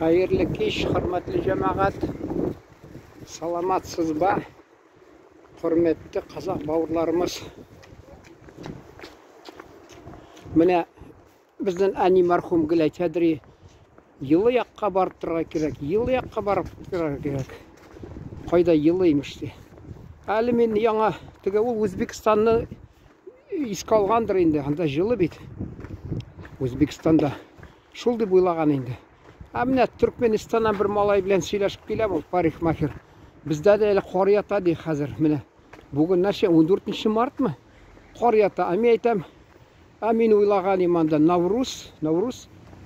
Хайырлы кеш, хөрмәтле җәмәгать. Саламатсыз ба? Хөрмәтле казак бауырларымыз. Менә безнең әни мәрхүм гел әйтәдер, елы якка барып торырга кирәк, елы якка барып торырга кирәк. Кайда елы имеш ди. Әле мин яңа теге ул Үзбекстанны искә алгандыр инде, анда җылы бит. Үзбекстанда шул дип уйлаган инде. Менә Түркменистаннан бер малай белән сөйләшеп киләм, ул парикмахер. Бездә дә әле кар ята ди хәзер. Менә бүген нәрсә 14 мартмы? Кар ята. Мин әйтәм, мин уйлаган иманда Навруз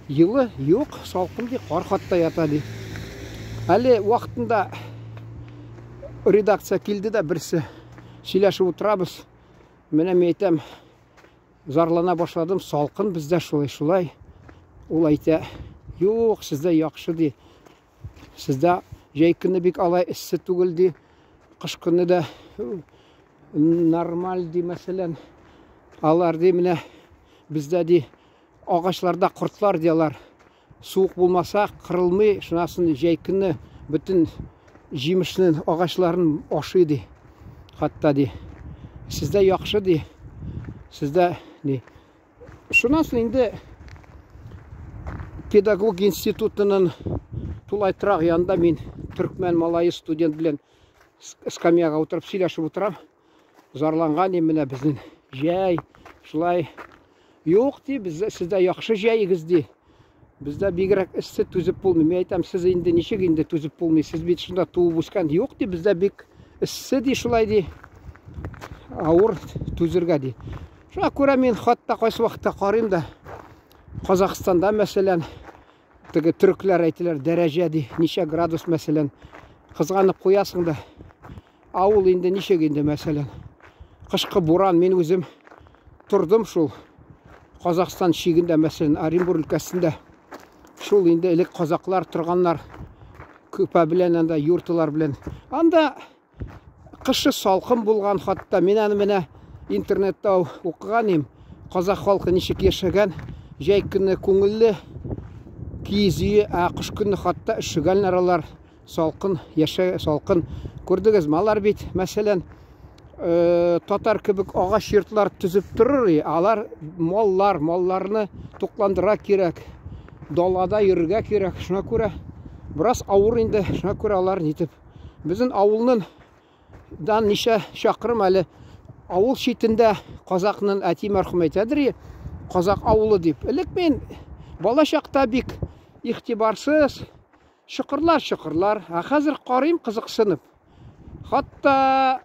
елы юк, салкын ди, кар хатта ята ди. Әле вакытында редакция килде дә берсе сөйләшеп утырабыз. Менә мин әйтәм, зарлана башладым, салкын бездә шулай. Ул әйтә, юк, сездә яхшы ди. Сездә җәй көнне бик алай эссе түгел ди. Кыш көнне дә нормаль ди, мәсәлән. Алар ди, менә бездә ди агачларда кортлар диялар. Суык булмаса кырылмый, шунасын җәй көнне бөтен җимешнең агачларын ашый ди. Хатта ди. Сездә яхшы ди. Сездә ди. Шунасын инде педагог институтының тулайтрак янында мин төркмән малайы студент белән скамьяга утырып сөйләшеп утырам. Зарланган менә безнең җәй шулай юк ди, сездә яхшы җәйгез ди. Бездә бигрәк эссе түзеп булмый. Мин әйтәм, сез инде ничек инде түзеп булмый? Сез бит шунда туып үскән. Юк ди, бездә бик эссе ди, шулай ди. Авыр түзергә ди. Шуңа күрә мин хатта кайсы вакытта карыйм да Казакстанда мәсәлән теге төркләр әйтәләр дәрәҗә ди, ничә градус мәсәлән. Кызганып куясың да. Авыл инде ничек инде мәсәлән. Кышкы буран, мин үзем турдым шул Казакстан шигендә мәсәлән Оренбург өлкәсендә. Шул инде элек казаклар торганнар көпә белән анда юртлар белән. Анда кышы салкын булган, хатта мин аны менә интернетта укыган идем. Казак халкы ничек яшәгән, җәй көнне күңелле, киез өе, кыш көнне хатта өшегән аралар, салкын яшә, салкын. Күрдегезме, алар бит мәсәлән татар кебек агач йортлар төзеп торыр, алар малларны тукландыра кирәк, далада йөрергә кирәк. Шуңа күрә бераз авыр инде, шуңа күрә алар нитеп. Безнең авылның дан ничә чакрым әле авыл читендә казакның әти мәрхүм әйтәдер, казак авылы дип. Элек мин бала чакта бик игътибарсыз чокырлар, хәзер карыйм кызыксынып. Хатта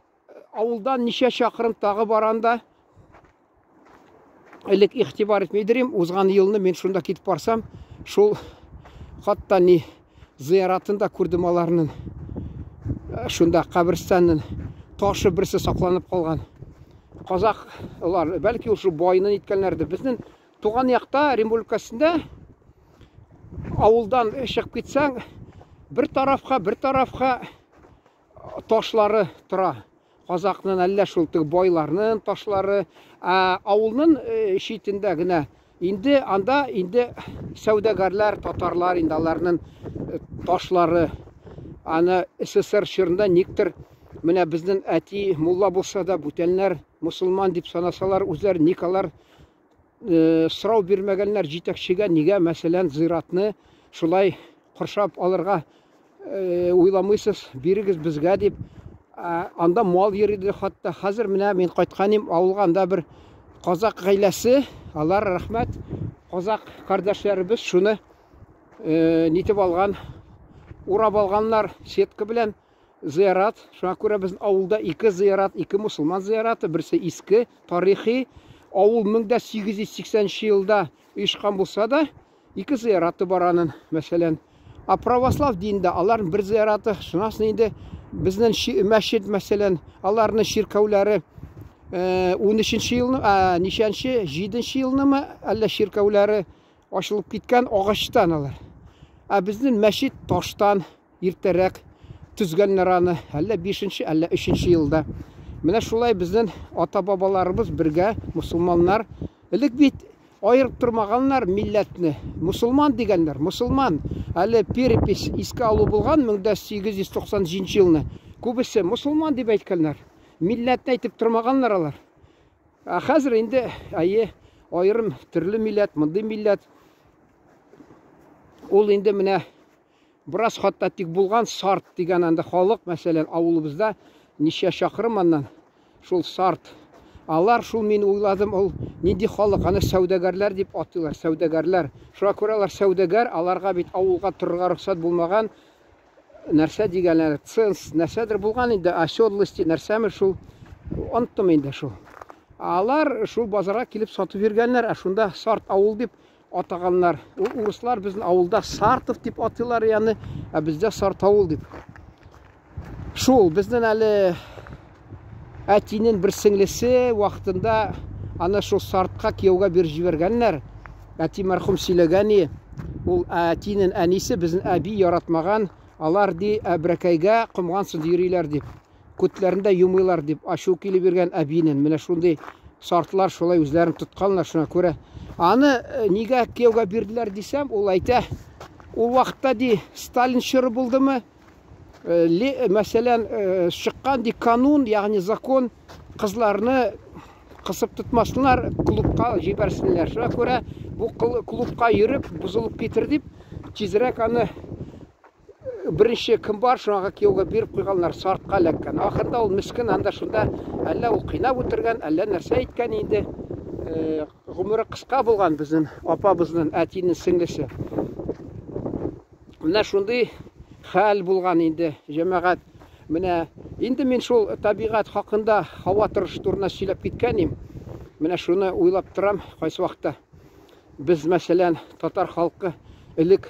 авылдан ничә чакрым тагы баранда элек игътибар итмидерим, узган елны мин шунда китеп барсам, шул хатта ни зыяратында күрдем аларның. Шунда каберстанның ташы берсе сакланып калган. Казаклар, бәлки ул шу байны иткәннәрдер. Безнең туган якта Оренбург өлкәсендә авылдан чыгып китсәң, бер тарафка ташлары тора. Казакның әллә шул теге байларның ташлары, авылның читендә генә инде анда сәүдәгәрләр, татарлар инде аларның ташлары. Аны СССР чорында никтер менә безнең әти мулла булса да, бүтәннәр мусулман дип санасалар, үзләр никалар сорау бирмәгәннәр җитәкчегә, нигә мәсәлән зиратны шулай кыршап алырга уйламыйсыз, бирегез безгә дип. Анда мал йөриде. Хатта хәзер менә мин кайтканым, авылга анда бер казак гаиләсе, алар рәхмәт, казак кардәшләребез шуны нитеп алган, урап алганнар сетка белән зиярат. Шуңа күрә безнең авылда ике зиярат, ике мусулман зияраты, берсе иске, тарихи. Авыл 1880 елда оешкан булса да, ике зияраты бар аның, мәсәлән. Православ динендә аларның бер зияраты, шунасын инде безнең мәчет мәсәлән, аларның ширкәүләре 13 елны, ничәнче 7 елнымы, әллә ширкәүләре ачылып киткән агачтан алар. Безнең мәчет таштан иртәрәк түзгәннәр аны, әллә 5-нче, әллә 3-нче елда. Менә шулай безнең ата-бабаларыбыз бергә, мусулманнар, элек бит айырып тормаганнар милләтне. Мусулман дигәннәр, мусулман. Әле перепись искә алу булган 1890 елны. Күбесе мусулман дип әйткәннәр. Милләтне әйтеп тормаганнар алар. Хәзер инде айырым төрле милләт, мондый милләт. Ул инде менә біраз хатта тик булган Сарт дигән анда халык, мәсәлән, авылыбызда ничә чакрым аннан шул Сарт. Алар шул мин уйладым, ул нинди халык, аны сәүдәгәрләр дип атыйлар, сәүдәгәрләр. Шуңа күрә алар сәүдәгәр, аларга бит авылга торырга рөхсәт булмаган. Нәрсә дигәннәр, ценз, нәрсәдер булган инде, оседлости, нәрсәме шул, оныттым инде шул. Алар шул базарга килеп сатып йөргәннәр, шунда Сарт авыл дип атаганнар. Урыслар безнең авылда Сартов дип атыйлар, яны, бездә Сарт авыл дип. Шул безнең әле әтинең бер сеңлесе вакытында аны шул Сартка кияүгә бир җибәргәннәр. Әти мәрхүм сөйләгән, ул әтинең әнисе безнең әби яратмаган, алар ди әбрәкәйгә комгансыз йөриләр дип, күтләрендә юмыйлар дип ачу килеп биргән әбинең. Менә шундый Сартлар шулай үзләрен тотканнар, шуңа күрә аны нигә кияүгә бирделәр дисәм, ул әйтә, ул вакытта ди Сталин чоры булдымы? Мәсәлән, чыккан ди канун, ягъни закон, кызларны кысып тотмасыннар, клубка җибәрсеннәр. Шуңа күрә бу клубка йөреп, бузылып китер дип, тизрәк аны беренче кем бар, шуңа кияүгә биреп куйганнар, Сартка эләккән. Ахырда ул мискин анда шунда әллә ул кыйнап үтергән, әллә нәрсә әйткән инде. Гомере кыска булган безнең апабызның, әтинең сеңлесе. Менә шундый хәл булган инде, җәмәгать. Менә инде мин шул табигать хакында, һава торышы турында сөйләп киткәнем. Менә шуны уйлап торам, кайсы вакытта без, мәсәлән, татар халкы элек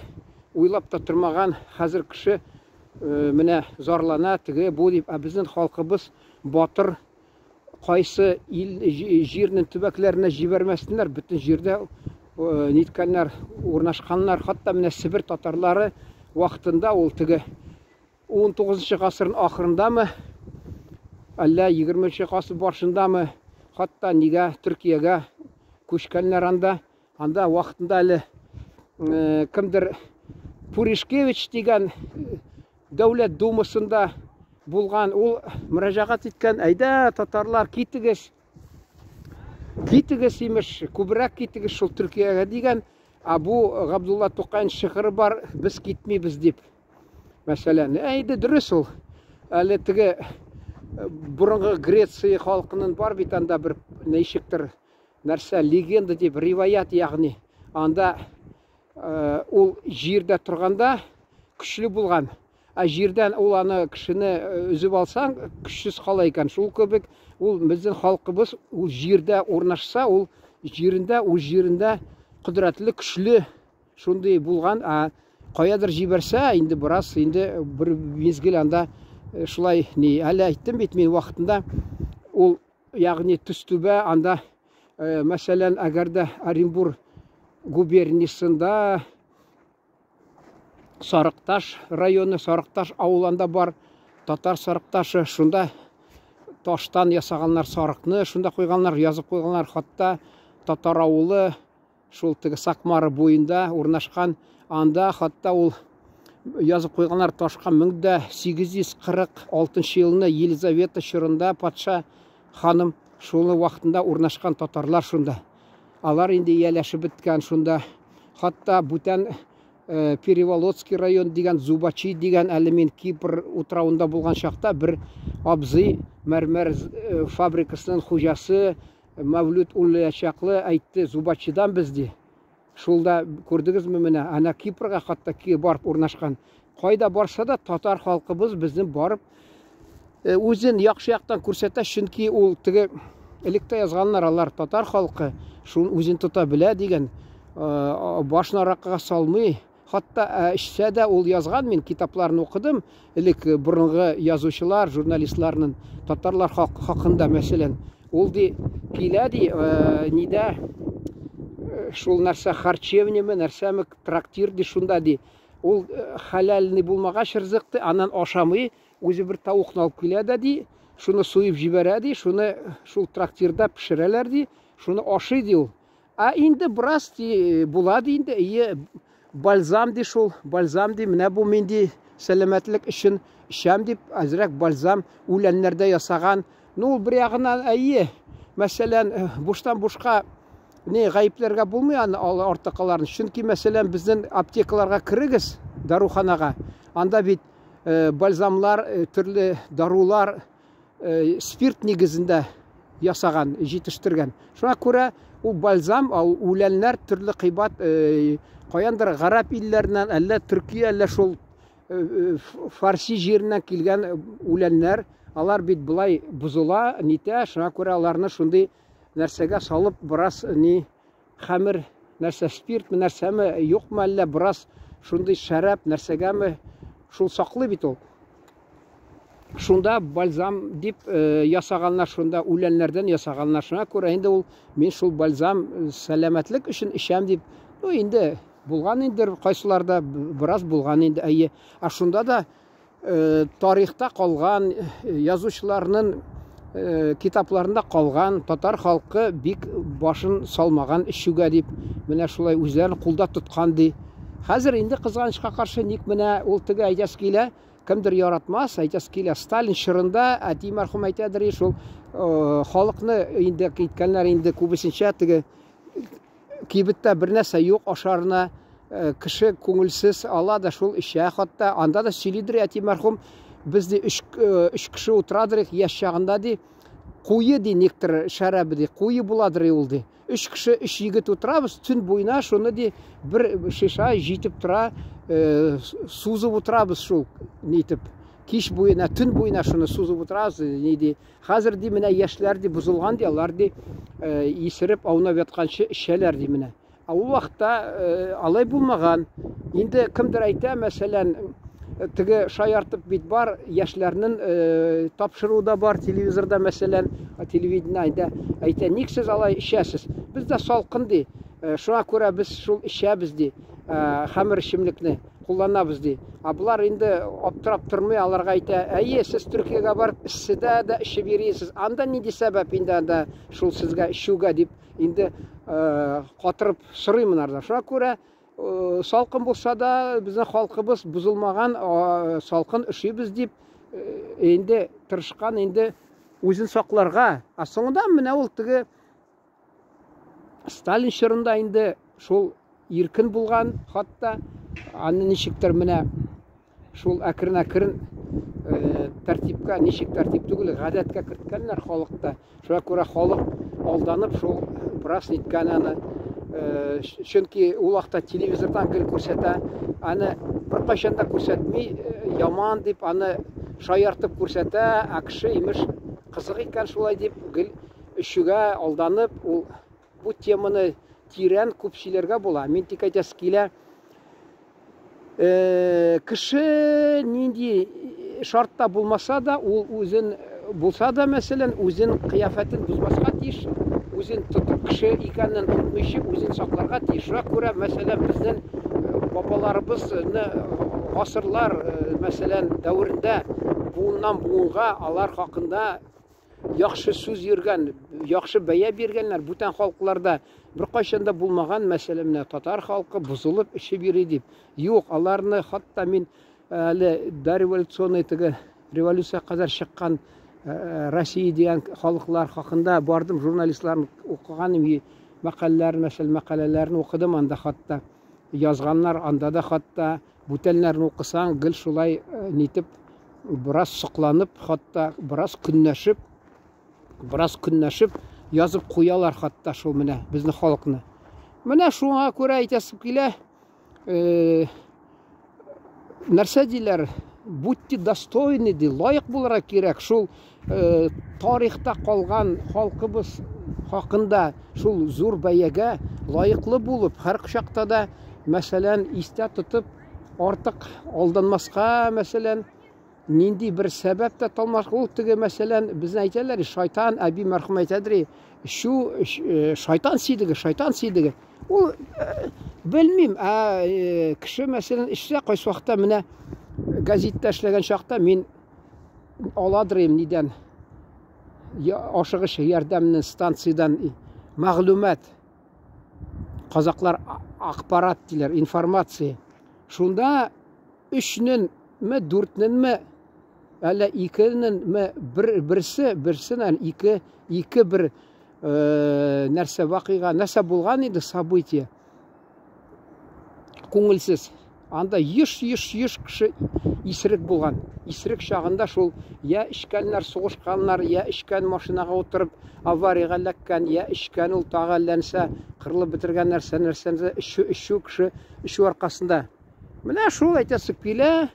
уйлап та тормаган, хәзер кеше менә зарлана, теге бу дип, безнең халкыбыз батыр, кайсы җирнең төбәкләренә җибәрмәсеннәр, бөтен җирдә ниткәннәр, урнашканнар. Хатта менә Сибир татарлары вакытында ул теге 19 гасырның ахырындамы, әллә 20 гасыр башындамы, хатта нигә Төркиягә күчкәннәр анда вакытында әле кемдер Пуришкевич дигән дәүләт думасында булган, ул мөрәҗәгать иткән, әйдә татарлар китегез, имеш, күбрәк китегез шул Төркиягә дигән. Бу Габдулла Тукай шигыре бар, без китмибез дип. Мәсәлән, әйдә дөрес ул. Әле теге бурынгы Греция халкының бар бит анда бер ничектер нәрсә, легенда дип, риваят, ягъни анда ул җирдә торганда көчле булган. Җирдән ул аны кешене үзеп алсаң, көчсез кала икән. Шул кебек ул безнең халкыбыз ул җирдә урнашса, ул җирендә кудрәтле, көчле шундый булган. Каядыр җибәрсә, инде бераз, инде бер мизгел анда шулай әле әйттем бит мин вакытында, ул ягъни төстүбә анда, мәсәлән, әгәр дә Оренбур губерниясында Сарыкташ районы, Сарыкташ авылында бар татар Сарыкташы, шунда таштан ясаганнар сарыкны, шунда куйганнар, язып куйганнар, хатта татар авылы шул теге Сакмары буенда урнашкан, анда хатта ул язып куйганнар ташка 1846 елны Елизавета чорында патша ханым шул вакытында урнашкан татарлар шунда. Алар инде яләшеп биткән шунда. Хатта бүтән Переволодский район дигән, Зубачи дигән, әле мин Кипр утравында булган чакта бер абзый мәрмәр фабрикасының хуҗасы Мәвлүд Уллячаклы әйтте, Зубачидан без ди. Шулда күрдегезме менә, ана Кипрга хатта барып урнашкан. Кайда барса да татар халкыбыз безнең барып үзен яхшы яктан күрсәтә, чөнки ул теге электә язганнар, алар татар халкы шул үзен тота белә дигән, башына ракыга салмый. Хатта эчсә дә ул язган, мин китапларын укыдым, элек бурынгы язучылар, журналистларның татарлар хакында, мәсәлән, ул ди килә ди, нидә шул нәрсә харчевнеме, нәрсәме, трактир ди, шунда ди, ул халяльный булмагач ризыкты, аннан ашамый, үзе бер тавыкны алып килә дә ди, шуны суеп җибәрә ди, шуны шул трактирда пешерәләр ди, шуны ашый ди ул. Инде біраз болады инде. Бальзам ди шул. Бальзам ди менә бу минди сәламәтлек өчен ишәм дип әзрәк бальзам үләннәрдә ясаган. Ну, бер ягыннан мәсәлән, буштан бушка гаепләргә булмый аны артыкаларны. Чөнки мәсәлән безнең аптекаларга кирегез, даруханага. Анда бит бальзамлар, төрле дарулар спирт нигезендә ясаган, җитештергән. Шуңа күрә ул бальзам, үләннәр төрле кыйбат каяндыр гарәп илләреннән, әллә Төркия, әллә шул Фарси җиреннән килгән үләннәр, алар бит булай бузыла, нитә, шуңа күрә аларны шундый нәрсәгә салып, бераз хәмер, нәрсә спирт, нәрсәме, юкмы, әллә бераз шундый шәраб нәрсәгәме шул саклый бит ул. Шунда бальзам дип ясаганнар, шунда үләннәрдән ясаганнар. Шуңа күрә инде ул мин шул бальзам сәламәтлек өчен ишәм дип, инде булган инде кайсыларда бераз булган инде. Шунда да тарихта калган, язучыларның китапларында калган, татар халкы бик башын салмаган эчүгә дип, менә шулай үзләрен кулда тоткан ди. Хәзер инде кызганычка каршы ник менә ул теге әйтәс килә, кемдер яратмас, әйтәс килә, Сталин чорында әти мәрхүм әйтәдер, шул халыкны инде киткәннәр инде күбесенчә теге кибеттә бер нәрсә юк, ашарына кеше күңелсез ала да шул ишә, хатта анда да сөйлидер әти мәрхүм, бездә 3 кеше утырадыр яшь чагында ди, куе ди никтер шәрабы ди, куе буладыр ул ди. 3 кеше, 3 егет утырабыз, төн буена шуны ди бер шиша җитеп тора, сузып утырабыз шул нитеп. Кич буена, төн буена шуны сузып утырабыз, ни ди. Хәзер ди менә яшьләр ди бузылган ди, алар ди исереп аунап ятканчы эчәләр ди менә. Ул вакытта алай булмаган. Инде кемдер әйтә, мәсәлән, теге шаяртып бит бар, яшьләрнең тапшыруда бар, телевизорда мәсәлән, телевидениедә әйтә, ник сез алай ишәсез? Бездә салкын ди. Шуңа күрә без шул ишәбез ди. Хәмер эчемлекне кулланабыз ди. Булар инде аптырап тормый, аларга әйтә, сез Төркиягә барып эсседә дә эчеп йөрисез. Анда нинди сәбәп инде анда шул сезгә ишүгә дип инде катырып сорыймыннар. Шуңа күрә салкын булса да безнең халкыбыз бузылмаган, салкын ишибез дип инде тырышкан, инде үзен сакларга. Соңында менә ул теге Сталин чорында инде шул иркен булган, хатта аны ничектер менә шул әкрен-әкрен тәртипкә, ничек тәртип түгел, гадәткә керткәннәр халыкта. Шуңа күрә халык алданып шул бераз ниткән аны. Чөнки ул вакытта телевизордан гел күрсәтә, аны бер кайчан да күрсәтми, яман дип аны шаяртып күрсәтә, кеше имеш кызык икән шулай дип гел ишүгә алданып, ул бу теманы тирән күп сөйләргә була. Мин тик әйтәс килә, кеше нинди шартта булмаса да, ул үзен булса да, мәсәлән, үзен кыяфәтен бузмаска тиеш, үзен тотып кеше икәнен онытмыйчы, үзен сакларга тиеш. Шуңа күрә, мәсәлән, безнең бабаларыбызны гасырлар, мәсәлән, дәврендә буыннан буынга алар хакында яхшы сүз йөргән, яхшы бәя биргәннәр, бүтән халыкларда бер кайчан да булмаган, мәсәлән, татар халкы бузылып ишеп йөри дип. Юк, аларны хатта мин әле дореволюционный теге революция кадәр чыккан Россия дигән халыклар хакында бардым, журналистларны укыганым, мәкаләләрне, мәсәлән, мәкаләләрне укыдым, анда хатта язганнар, анда да хатта бүтәннәрне укысаң, гел шулай нитеп бераз сокланып, хатта бераз көннәшеп язып куялар хатта шул менә безнең халыкны. Менә шуңа күрә әйтәсем килә, нәрсә диләр, будьте достойны ди, лайык булырга кирәк, шул тарихта калган халкыбыз хакында шул зур бәягә лайыклы булып, һәр чакта да, мәсәлән, истә тотып, артык алданмаска, мәсәлән, нинди бер сәбәп тә талмаска, ул теге, мәсәлән, безне әйтәләр, шайтан, әби мәрхүм әйтәдер, шу шайтан сидеге. Ул белмим, кеше, мәсәлән, эшсә кайсы вакытта менә газетта эшләгән чакта мин аладырым нидән, ашыгыч ярдәмнең станциyaдан мәгълүмат. казаклар акпарат дилер, информация. Шунда 3-ненме, 4-ненме, әллә 2-ненме берсеннән 2 бер нәрсә вакыйга, нәрсә булган иде, событие. Күңелсез. Анда еш кеше исерек булган. Исерек чагында шул я ишкәннәр, сугышканнар, я ишкән машинага утырып аварияга эләккән, я ишкән ул тагы әлләнсә кырылып бетергән нәрсәне ишү кеше ишү аркасында. Менә шул әйтәсе килә,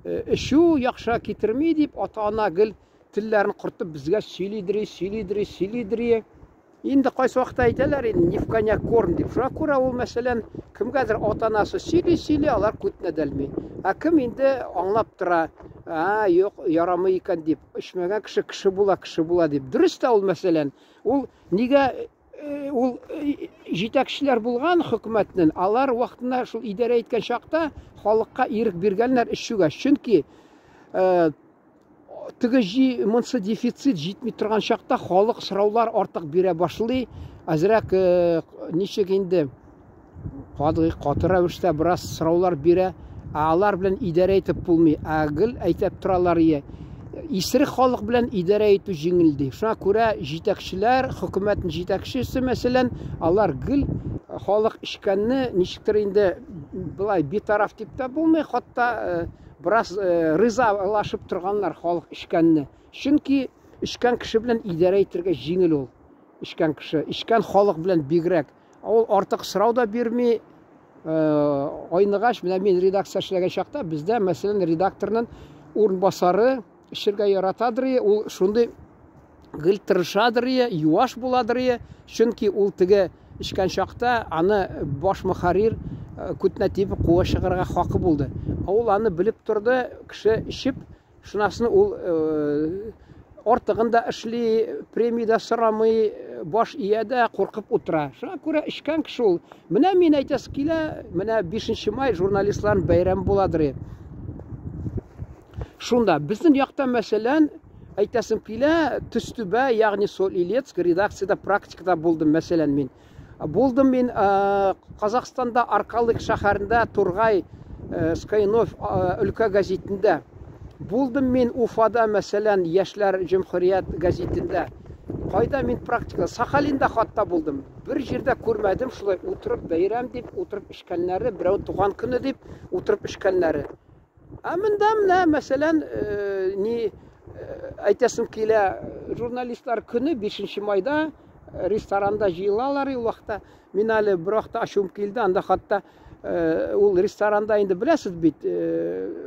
ишү яхшы китерми дип ата-ана гел телләрен кыртып безгә сөйлидри. Инде кайсы вакытта әйтәләр, инде ни в коня корм дип. Шуңа күрә ул мәсәлән кемгәдер ата-анасы сөйли, алар күтенә дәлми. Ә кем инде аңлап тора, юк, ярамый икән дип, эчмәгән кеше була дип. Дөрес тә ул мәсәлән. Ул нигә ул җитәкчеләр булган хөкүмәтнең, алар вакытында шул идарә иткән чакта халыкка ирек биргәннәр эшчүгә. Чөнки теге монсы дефицит җитми торган чакта халык сораулар артык бирә башлый. Әзрәк ничек инде каты рәвештә бераз сораулар бирә. Алар белән идарә итеп булмый. Гел әйтеп торалар, исерек халык белән идарә итү җиңел ди. Шуңа күрә җитәкчеләр, хөкүмәтнең җитәкчесе мәсәлән, алар гел халык ишкәнне ничектер инде булай битараф дип тә булмый, хатта бераз ризалашып торганнар халык ишкәнне. Чөнки ишкән кеше белән идарә итәргә җиңел ул. Ишкән кеше, ишкән халык белән бигрәк. Ул артык сорау да бирми. Айныгач, менә мин редакция эшләгән чакта, бездә мәсәлән редакторның урынбасары эшергә яратадыр, ул шундый гел тырышадыр, юаш буладыр, чөнки ул теге ишкән чакта аны баш мөхәррир күтенә тибеп куа чыгарга хакы булды. Ул аны белеп торды, кеше ишеп, шунасын ул артыгында эшли, премия сорамый, баш иядә куркып утыра. Шуңа күрә ишкән кеше ул. Менә мин әйтәсе килә, менә 5 май журналистларның бәйрәме буладыр. Шунда безнең якта мәсәлән әйтәсем килә, Төстүбә, ягъни Соль-Илецк редакциядә практикада булдым мәсәлән мин. Булдым мин Казакстанда Аркалык шәһәрендә Тургай Скайнов өлкә газетында. Булдым мин Уфада мәсәлән Яшьләр җөмһүрият газетында. Кайда мин практика Сахалинда хатта булдым. Бер җирдә күрмәдем шулай утырып бәйрәм дип, утырып ишкәннәре, берәү туган көне дип, утырып ишкәннәре. Менә мәсәлән ни әйтәсем килә, журналистлар көне 5 майда ресторанда җыелалар ул вакытта. Мин әле бер вакытта ачуым килде, анда хатта ул ресторанда инде беләсез бит,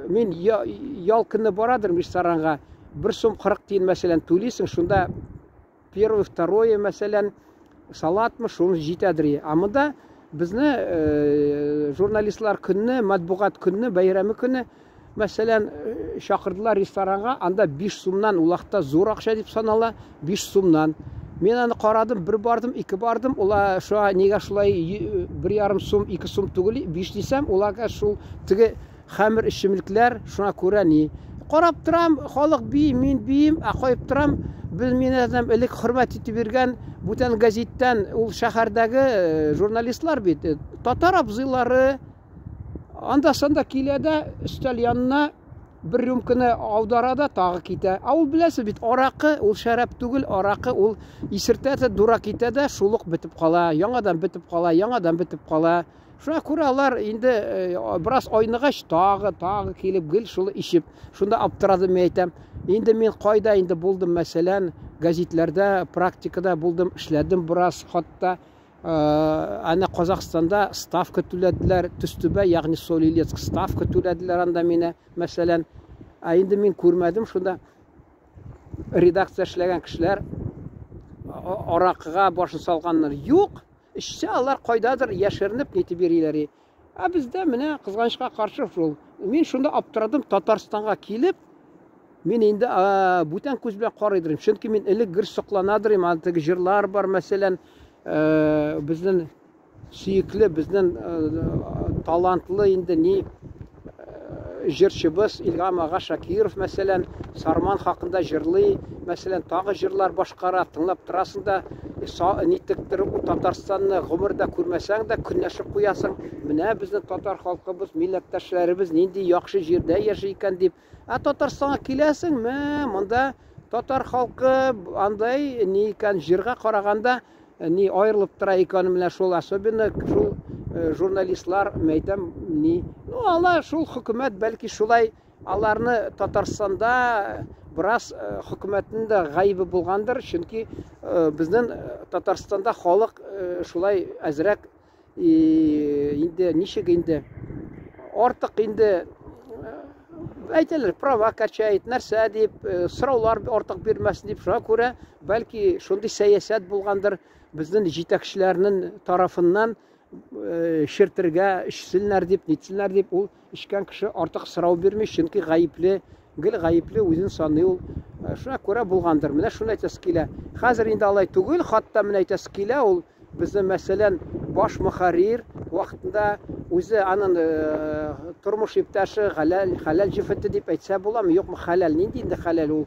мин ял көне барадыр ресторанга, 1 сум 40 тиен мәсәлән түлисең, шунда первое, второе мәсәлән салатмы шуны җитәдер. Монда безне журналистлар көнне, матбугат көнне, бәйрәме көнне мәсәлән чакырдылар ресторанга, анда 5 сумнан ул вакытта зур акча дип санала, 5 сумнан. Мен аны карадым, 1 бардым, 2 бардым, ула шуга нигә шулай 1,5 сум, 2 сум түгел, 5 дисәм, уларга шул теге хәмер эчемлекләр, шуңа күрә ни. Карап торам, халык бий, мин биим, кайып торам, без минәдән элек хөрмәт итеп биргән бүтән газеттан ул шәһәрдәге журналистлар бит, татар абзыйлары анда-санда килә дә өстәл янына 1 рюмканы аудара да тагы китә. Ул беләсез бит, аракы ул шәраб түгел, аракы ул исертә, дурак китә дә шулык бетеп кала, яңадан бетеп кала. Шуңа күрә алар инде бераз айныгач тагы килеп гел шул ишеп. Шунда аптырадым әйтәм. Инде мин кайда инде булдым мәсәлән газетләрдә, практикада булдым, эшләдем бераз, хатта аны Казакстанда ставка түләделәр, Төстүбә, ягъни Соль-Илецк ставка түләделәр анда мине мәсәлән. Инде мин күрмәдем, шунда редакция эшләгән кешеләр аракыга башын салганнар. Юк, эшче алар кайдадыр яшеренеп нитеп йөриләр. Бездә менә кызганычка каршы шул. Мин шунда аптырадым, Татарстанга килеп, мин инде бүтән күз белән карыйдым. Чөнки мин элек гөр сокланадыр, теге җырлар бар мәсәлән, безнең сөекле, безнең талантлы инде ни жырчыбыз Илгам аға Шакиров мәсәлән Сарман хакында җырлый, мәсәлән тагы җырлар башкара, тыңлап торасың да, нитектер Татарстанны гомердә күрмәсәң дә көнләшеп куясың. Менә безнең татар халкыбыз, милләттәшләребез нинди яхшы җирдә яши икән дип. Татарстанга киләсең, монда татар халкы андай ни икән җиргә караганда ни аерылып тора икән менә шул, особенно шул журналистлар мәйтәм ни. Алар шул хөкүмәт бәлки шулай аларны Татарстанда біраз хөкүмәтнең дә гаибе булгандыр, чөнки безнең Татарстанда халык шулай әзрәк инде ничек инде артык инде әйтәләр провокация нәрсә дип сораулар артык бирмәсен дип, шуңа күрә бәлки шундый сәясәт булгандыр безнең җитәкчеләрнең тарафыннан шертергә эшсеннәр дип, нитсеннәр дип, ул эшкән кеше артык сорау бирми, чөнки гаепле үзен саный ул. Шуңа күрә булгандыр. Менә шуны әйтәсе килә. Хәзер инде алай түгел, хатта менә әйтәсе килә, ул безнең мәсәлән баш мөхәррир вакытында үзе аның тормыш иптәше хәләл җифете дип әйтсә буламы, юкмы хәләл, нинди инде хәләл ул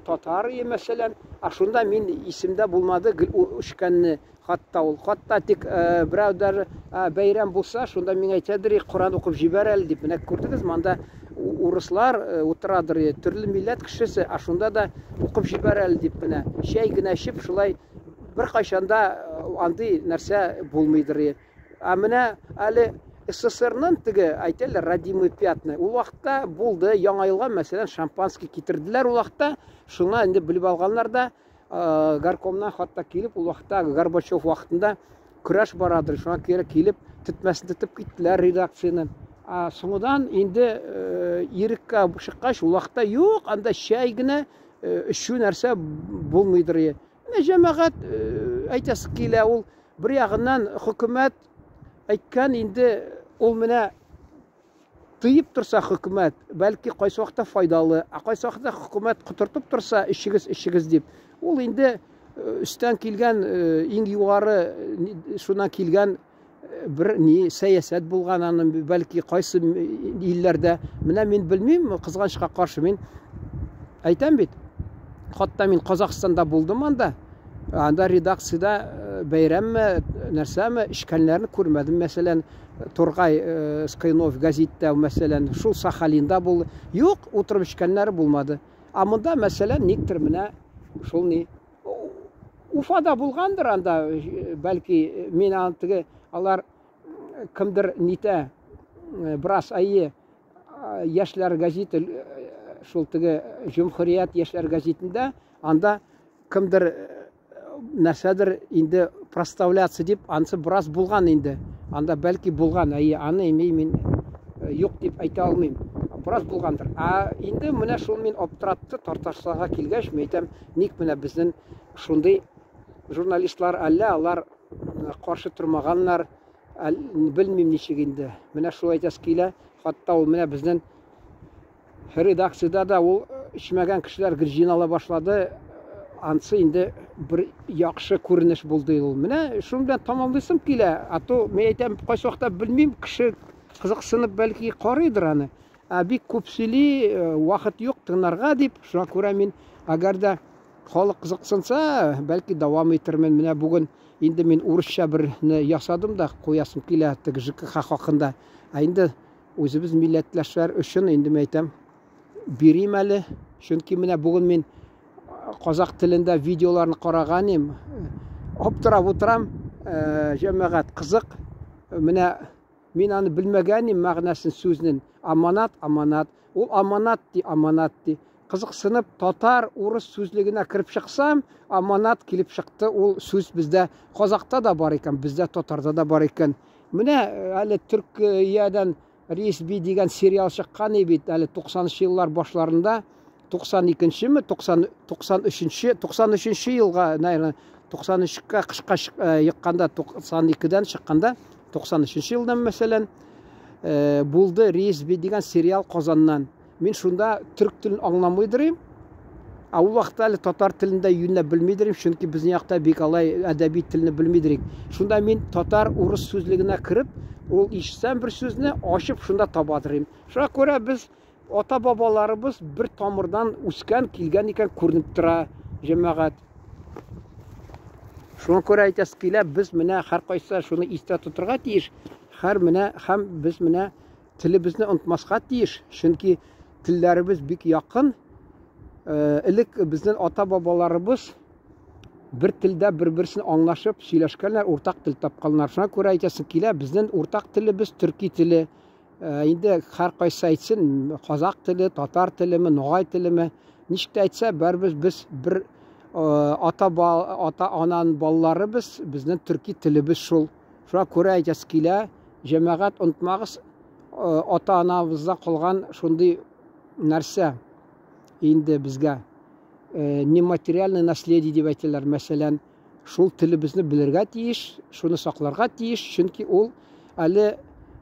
татар мәсәлән, шунда мин исемдә булмады эшкәнне. Хатта тик берәүдәр бәйрәм булса, шунда мин әйтәдер, Коран укып җибәр әле дип. Менә күрдегез, монда урыслар утырадыр, төрле милләт кешесе, шунда да укып җибәр әле дип менә. Чәй генә эчеп, шулай беркайчанда андый нәрсә булмыйдыр. Менә әле СССРның теге әйтәләр родимый пятна. Ул вакытта булды, яңа елга мәсәлән шампанский китерделәр ул вакытта. Шуңа инде белеп алганнар да горкомнан хатта килеп, ул вакытта Горбачев вакытында көрәш барадыр. Шуңа килеп, тетмәсен тетеп киттеләр редакциянан. Соңыдан инде иреккә чыккач, ул вакытта юк, анда чәй генә эчү нәрсә булмыйдыр. Менә җәмәгать әйтәсе килә, ул бер ягыннан хөкүмәт әйткән инде ул менә тыйып торса хөкүмәт, бәлки кайсы вакытта файдалы, кайсы вакытта хөкүмәт котыртып торса, ишегез дип. Ул инде үстән килгән иң югары шуннан килгән бер ни сәясәт булган, аның бәлки кайсы илләрдә. Менә мин белмим, кызганычка каршы мин әйтәм бит. Хатта мин Казакстанда булдым анда. Анда редакциядә бәйрәмме, нәрсәме эшкәннәрне күрмәдем. Мәсәлән, Тургай Скайнов газеттә, мәсәлән, шул Сахалинда булды. Юк, утырып эшкәннәре булмады. Монда мәсәлән никтер менә шул ни Уфада булгандыр анда, бәлки мин антыгы алар кемдер нитә брас яшьләр газеты, шул теге Җумһурият яшьләр газетында анда кемдер нәрсәдер инде проставляться дип, ансы брас булган инде. Анда бәлки булган, аны мин юк дип әйтә алмыйм. Брас булгандыр. Инде менә шул мин аптыратты, Татарстанга килгәч, әйтәм, ник менә безнең шундый журналистлар әллә алар каршы тормаганнар, белмим ничек инде. Менә шул әйтәсе килә, хатта ул менә безнең редакциядә да ул эчмәгән кешеләр җыйнала башлады. Ансы инде бер яхшы күренеш булды ул. Менә шуның белән тамамлыйсым килә. Мен әйтәм, кайсы вакытта белмим, кеше кызыксынып бәлки карыйдыр аны. Бик күп сөйли, вакыт юк тыңларга дип. Шуңа күрә мин әгәр дә халык кызыксынса, бәлки дәвам итәрмен. Менә бүген инде мин урысча берне ясадым да куясым килә теге ЖКХ хакында. Инде үзебез милләтләшләр өчен инде әйтәм, бирим әле. Чөнки менә бүген мин казак телендә видеоларны караганым, аптырап утырам, җәмәгать кызык. Менә мин аны белмәгәнем мәгънәсен сүзнең. Аманат. Ул аманат ди. Кызыксынып татар, урыс сүзлегенә кирип чыксам, аманат килеп чыкты. Ул сүз бездә казакта да бар икән, бездә татарда да бар икән. Менә әле Төркиядән Рисби дигән сериал чыккан бит, әле 90-нчы еллар башларында. 92-ме, 93-нче елга, 93-кә кышка якканда, 92-дән чыкканда, 93-нче елдан мәсәлән булды Рисби дигән сериал Казаннан. Мин шунда түрк телен аңламыйдырым. Ул вакытта әле татар телендә юнә белмидерим, чөнки безнең якта бик алай әдәби телне белмидерик. Шунда мин татар, урыс сүзлегенә кирип, ул ишетсәм бер сүзне ачып шунда табадыр. Шуңа күрә без ата бабаларыбыз бер тамырдан үскән, килгән икән күренеп тора, җәмәгать. Шуңа күрә әйтәс килә, без менә һәркайсы шуны истә тотырга тиеш. Һәм без менә телебезне онытмаска тиеш. Чөнки телләребез бик якын. Элек безнең ата бабаларыбыз бер телдә бер-берсен аңлашып сөйләшкәннәр, уртак тел тапканнар. Шуңа күрә әйтәсе килә, безнең уртак телебез төрки теле. Инде һәркайсы әйтсен, казак теле, татар телеме, ногай телеме, ничек тә әйтсә, барыбыз без бер ата-ананың балаларыбыз, безнең төрки телебез шул. Шуңа күрә әйтәсе килә, җәмәгать, онытмагыз, ата-анабызда калган шундый нәрсә инде безгә нематериальное наследие дип әйтәләр. Мәсәлән, шул телебезне белергә тиеш, шуны сакларга тиеш, чөнки ул әле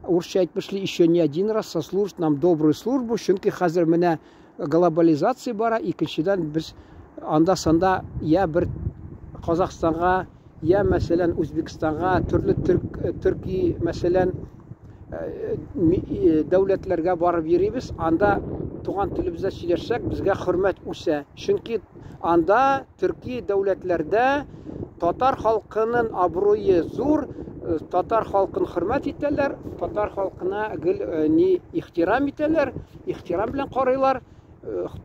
урысча әйтмешли, еще не один раз сослужит нам добрую службу, чөнки хәзер менә глобализация бара. Икенчедән, без анда-санда я бер Казакстанга, я мәсәлән Үзбекстанга, төрле төрки мәсәлән дәүләтләргә барып йөрибез. Анда туган телебездә сөйләшсәк, безгә хөрмәт үсә. Чөнки анда төрки дәүләтләрдә татар халкының абруе зур, татар халкын хөрмәт итәләр, татар халкына ихтирам итәләр, ихтирам белән карыйлар.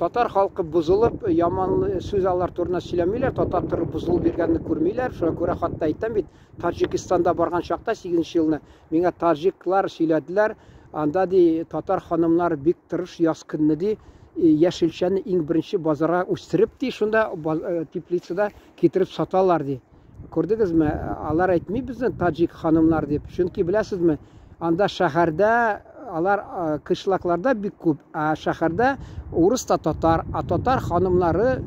Татар халкы бузылып, яман сүз алар турында сөйләмиләр, татар теле бузылып биргәнне күрмиләр. Шуңа күрә хатта әйтәм бит, Таҗикстанда барган чакта 8нче елны миңа таҗиклар сөйләделәр. Анда ди татар ханымнар бик тырыш яз көнне ди яшелчәне иң беренче базарга үстереп ди, шунда теплицада китереп саталар ди. Күрдегезме? Алар әйтми безнең таҗик ханымнар дип. Чөнки беләсезме, анда шәһәрдә алар кышлакларда бик күп, а шәһәрдә урыс та татар, татар ханымнары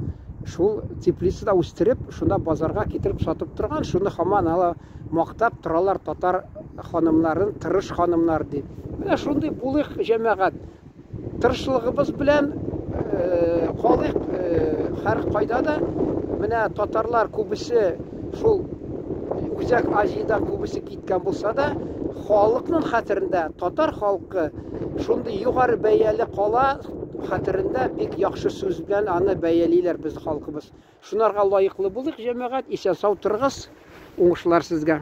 шул теплицада үстереп, шунда базарга китереп сатып торган, шуны һаман ала мактап торалар татар ханымнарын, тырыш ханымнар дип. Менә шундый булык җәмәгать. Тырышлыгыбыз белән калык һәр кайда да. Менә татарлар күбесе шул Үзәк Азияда күбесе киткән булса да, халыкның хәтерендә татар халкы шундый югары бәяле кала, хәтерендә бик яхшы сүз белән аны бәялиләр без халкыбыз. Шунарга лаеклы булык җәмәгать, исән сау торыгыз, уңышлар сезгә.